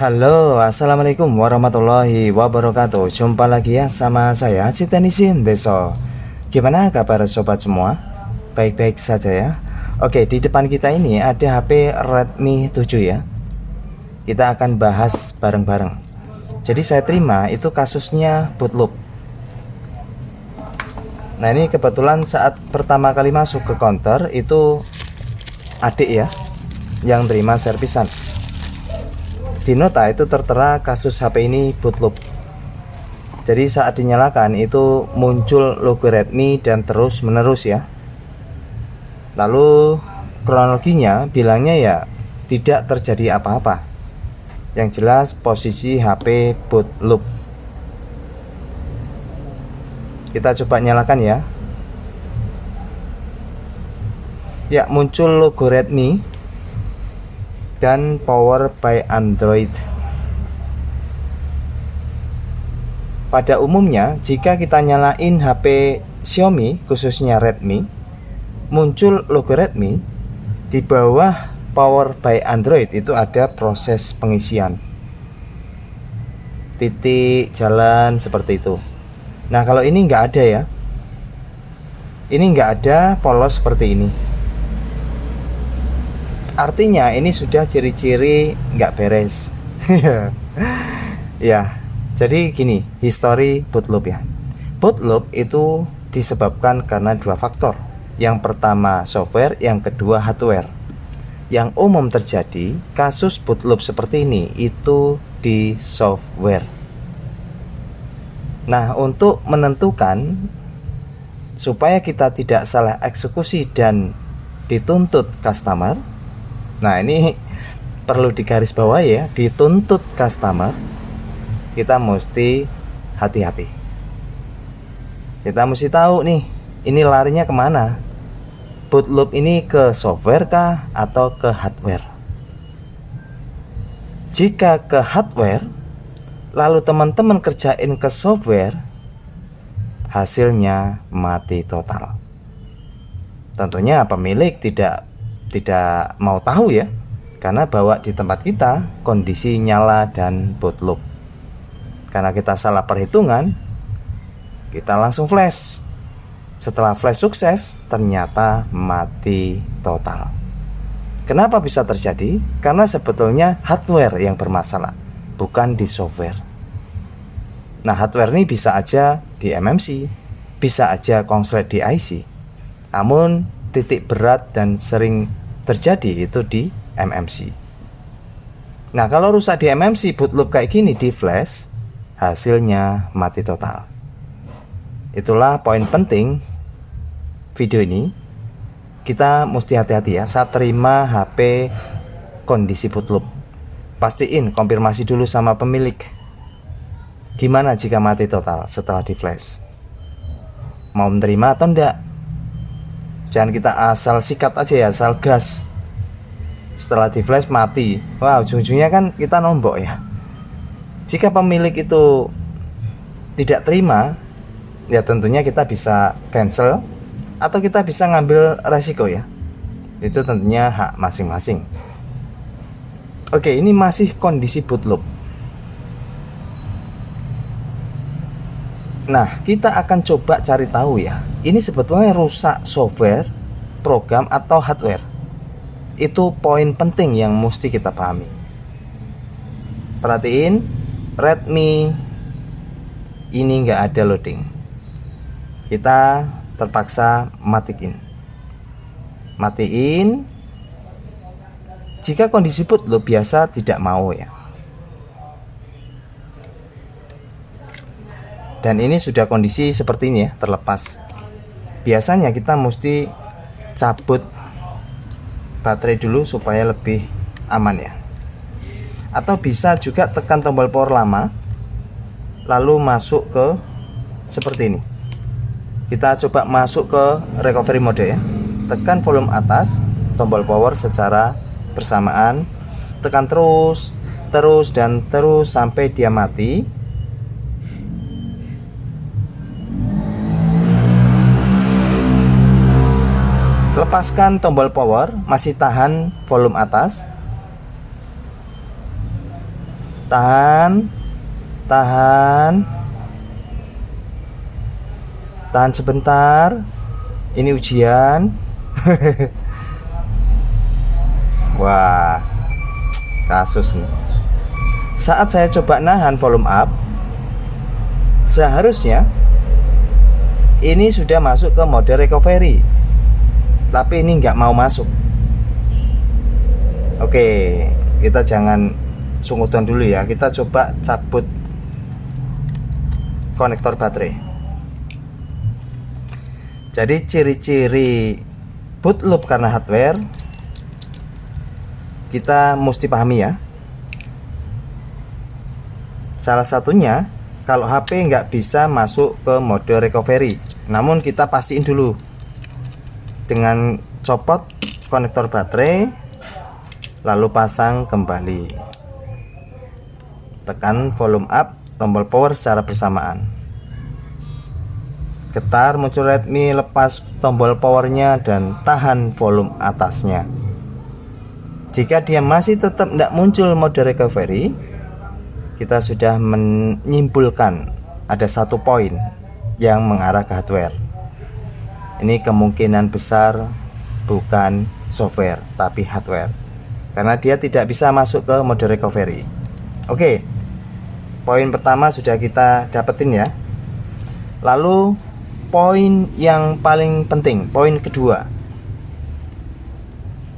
Halo, assalamualaikum warahmatullahi wabarakatuh. Jumpa lagi ya sama saya Citanisin Deso. Gimana kabar sobat semua? Baik-baik saja ya. Oke, di depan kita ini ada HP Redmi 7 ya. Kita akan bahas bareng-bareng. Jadi saya terima itu kasusnya bootloop. Nah ini kebetulan saat pertama kali masuk ke counter itu adik ya yang terima servisan. Di nota itu tertera kasus HP ini bootloop. Jadi saat dinyalakan itu muncul logo Redmi dan terus menerus ya. Lalu kronologinya bilangnya ya tidak terjadi apa-apa. Yang jelas posisi HP bootloop. Kita coba nyalakan ya. Ya, muncul logo Redmi dan power by Android. Pada umumnya jika kita nyalain HP Xiaomi khususnya Redmi, muncul logo Redmi, di bawah power by Android itu ada proses pengisian titik jalan seperti itu. Nah kalau ini nggak ada ya, ini nggak ada polos seperti ini. Artinya ini sudah ciri-ciri nggak beres. Ya, jadi gini, history bootloop ya. Bootloop itu disebabkan karena dua faktor. Yang pertama software, yang kedua hardware. Yang umum terjadi kasus bootloop seperti ini itu di software. Nah, untuk menentukan supaya kita tidak salah eksekusi dan dituntut customer. Nah ini perlu digarisbawahi ya, dituntut customer, kita mesti hati-hati. Kita mesti tahu nih, ini larinya kemana. Bootloop ini ke software kah atau ke hardware? Jika ke hardware, lalu teman-teman kerjain ke software, hasilnya mati total. Tentunya pemilik tidak mau tahu ya, karena bawa di tempat kita kondisi nyala dan bootloop. Karena kita salah perhitungan, kita langsung flash. Setelah flash sukses, ternyata mati total. Kenapa bisa terjadi? Karena sebetulnya hardware yang bermasalah, bukan di software. Nah hardware ini bisa aja di MMC, bisa aja konslet di IC. Namun titik berat dan sering terjadi itu di MMC. Nah kalau rusak di MMC, bootloop kayak gini di flash, hasilnya mati total. Itulah poin penting video ini. Kita mesti hati-hati ya saat terima HP kondisi bootloop. Pastiin konfirmasi dulu sama pemilik. Gimana jika mati total setelah di flash? Mau menerima atau enggak? Jangan kita asal sikat aja ya, asal gas. Setelah di flash mati. Wah, ujung-ujungnya kan kita nombok ya. Jika pemilik itu tidak terima, ya tentunya kita bisa cancel atau kita bisa ngambil resiko ya. Itu tentunya hak masing-masing. Oke, ini masih kondisi bootloop. Nah, kita akan coba cari tahu ya, ini sebetulnya rusak software, program atau hardware. Itu poin penting yang mesti kita pahami. Perhatiin, Redmi ini nggak ada loading. Kita terpaksa matiin. Jika kondisi bootloop biasa tidak mau ya. Dan ini sudah kondisi seperti ini ya, terlepas. Biasanya kita mesti cabut baterai dulu supaya lebih aman ya. Atau bisa juga tekan tombol power lama, lalu masuk ke seperti ini. Kita coba masuk ke recovery mode ya. Tekan volume atas, tombol power secara bersamaan. Tekan terus dan terus sampai dia mati. Lepaskan tombol power, masih tahan volume atas. Tahan. Tahan sebentar. Ini ujian. Wah, kasus nih. Saat saya coba nahan volume up, seharusnya ini sudah masuk ke mode recovery, tapi ini nggak mau masuk. Oke, kita jangan sungguhan dulu ya. Kita coba cabut konektor baterai. Jadi ciri-ciri boot loop karena hardware kita mesti pahami ya. Salah satunya kalau HP nggak bisa masuk ke mode recovery. Namun kita pastiin dulu dengan copot konektor baterai, lalu pasang kembali. Tekan volume up, tombol power secara bersamaan. Getar muncul Redmi, lepas tombol powernya dan tahan volume atasnya. Jika dia masih tetap tidak muncul mode recovery, kita sudah menyimpulkan ada satu poin yang mengarah ke hardware. Ini kemungkinan besar bukan software tapi hardware, karena dia tidak bisa masuk ke mode recovery. Oke, poin pertama sudah kita dapetin ya. Lalu poin yang paling penting, poin kedua,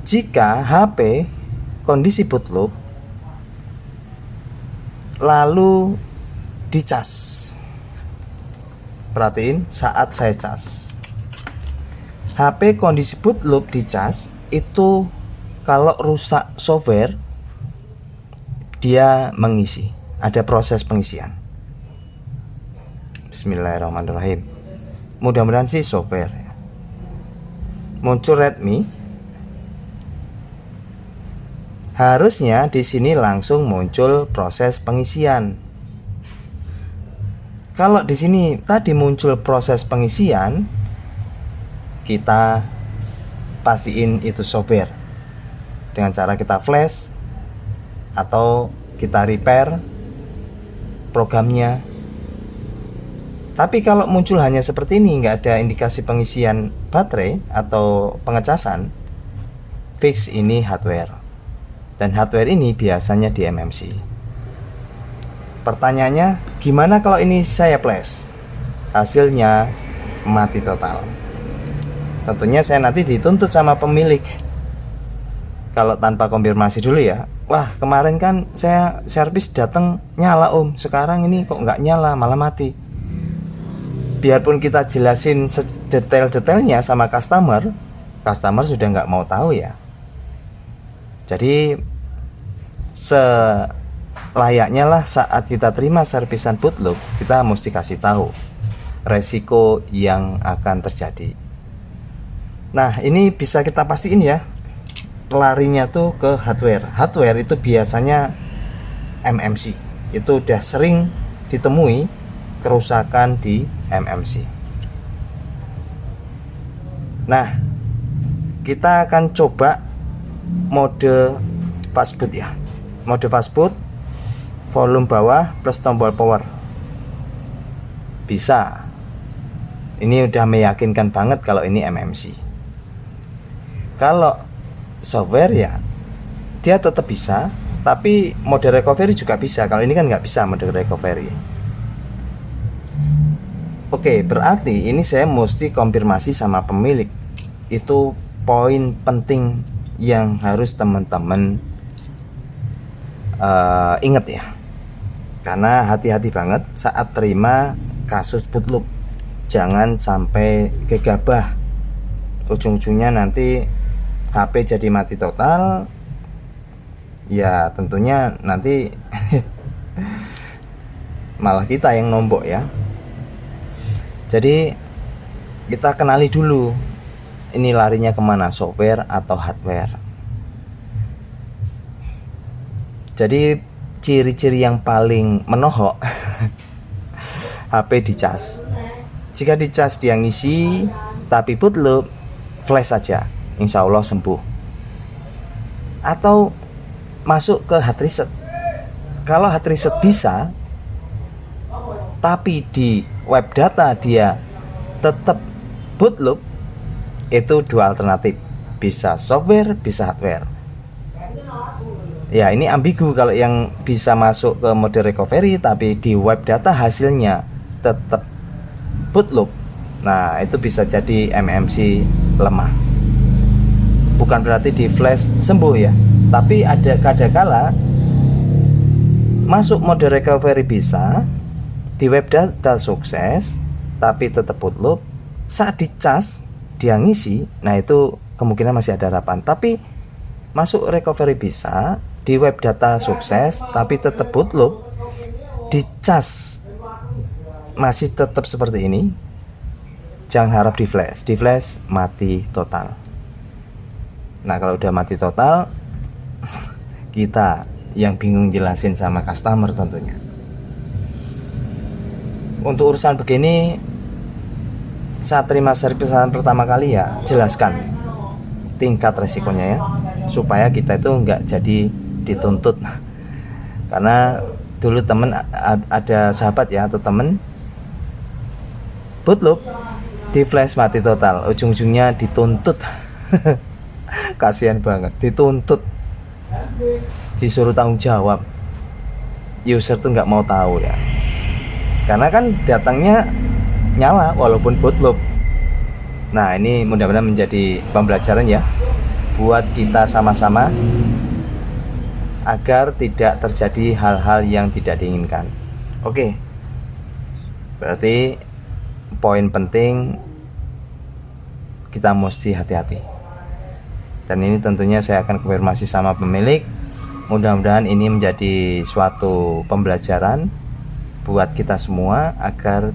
jika HP kondisi boot loop lalu dicas. Perhatiin saat saya cas, HP kondisi boot loop dicas itu kalau rusak software dia mengisi, ada proses pengisian. Bismillahirrahmanirrahim. Mudah-mudahan sih software. Muncul Redmi, harusnya di sini langsung muncul proses pengisian. Kalau di sini tadi muncul proses pengisian, kita pastiin itu software dengan cara kita flash atau kita repair programnya. Tapi kalau muncul hanya seperti ini, nggak ada indikasi pengisian baterai atau pengecasan, fix ini hardware. Dan hardware ini biasanya di MMC. Pertanyaannya, gimana kalau ini saya flash? Hasilnya mati total. Tentunya saya nanti dituntut sama pemilik. Kalau tanpa konfirmasi dulu ya, wah kemarin kan saya servis datang nyala om, sekarang ini kok nggak nyala malah mati. Biarpun kita jelasin sedetail-detailnya sama customer sudah nggak mau tahu ya. Jadi selayaknya lah saat kita terima servisan boot loop, kita mesti kasih tahu resiko yang akan terjadi. Nah ini bisa kita pastiin ya, larinya tuh ke hardware. Hardware itu biasanya MMC, itu udah sering ditemui kerusakan di MMC. Nah, kita akan coba mode fastboot ya. Mode fastboot, volume bawah plus tombol power. Bisa. Ini udah meyakinkan banget kalau ini MMC. Kalau software ya dia tetap bisa, tapi mode recovery juga bisa. Kalau ini kan nggak bisa mode recovery. Oke, berarti ini saya mesti konfirmasi sama pemilik. Itu poin penting yang harus teman-teman ingat ya, karena hati-hati banget saat terima kasus boot loop. Jangan sampai gegabah, ujung-ujungnya nanti HP jadi mati total. Ya tentunya nanti malah kita yang nombok ya. Jadi kita kenali dulu ini larinya kemana, software atau hardware. Jadi ciri-ciri yang paling menohok HP dicas. Jika dicas dia ngisi, tapi boot loop flash saja, insya Allah sembuh. Atau masuk ke hard reset. Kalau hard reset bisa, tapi di web data dia tetap boot loop, itu dua alternatif, bisa software, bisa hardware. Ya, ini ambigu kalau yang bisa masuk ke mode recovery tapi di web data hasilnya tetap boot loop. Nah, itu bisa jadi MMC lemah. Bukan berarti di flash sembuh ya, tapi ada kadangkala masuk mode recovery bisa, di web data sukses tapi tetap boot loop. Saat dicas dia ngisi, nah itu kemungkinan masih ada harapan. Tapi masuk recovery bisa, di web data sukses tapi tetap boot loop, dicas masih tetap seperti ini, jangan harap di flash mati total. Nah, kalau udah mati total, kita yang bingung jelasin sama customer tentunya. Untuk urusan begini, saat terima servisan pertama kali ya jelaskan tingkat resikonya ya, supaya kita itu nggak jadi dituntut. Karena dulu temen ada sahabat ya, atau temen boot loop di flash mati total, ujung-ujungnya dituntut. Kasihan banget, dituntut, disuruh tanggung jawab. User tuh nggak mau tahu ya, karena kan datangnya nyala walaupun boot loop. Nah, ini mudah-mudahan menjadi pembelajaran ya buat kita sama-sama, agar tidak terjadi hal-hal yang tidak diinginkan. Oke, berarti poin penting kita mesti hati-hati. Dan ini tentunya saya akan konfirmasi sama pemilik. Mudah-mudahan ini menjadi suatu pembelajaran buat kita semua, agar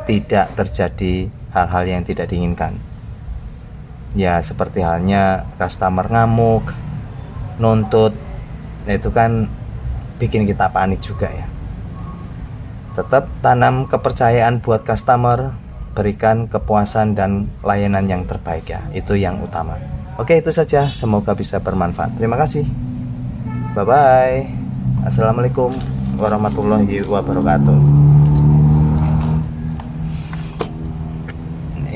tidak terjadi hal-hal yang tidak diinginkan. Ya, seperti halnya customer ngamuk, nuntut, itu kan bikin kita panik juga ya. Tetap tanam kepercayaan buat customer, berikan kepuasan dan layanan yang terbaik ya, itu yang utama. Oke, itu saja, semoga bisa bermanfaat. Terima kasih, bye bye. Assalamualaikum warahmatullahi wabarakatuh.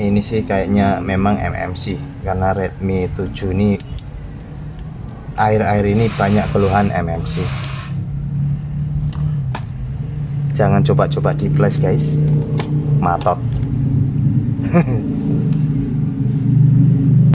Ini sih kayaknya memang MMC, karena Redmi 7 ini akhir-akhir ini banyak keluhan MMC. Jangan coba-coba di flash guys, matot.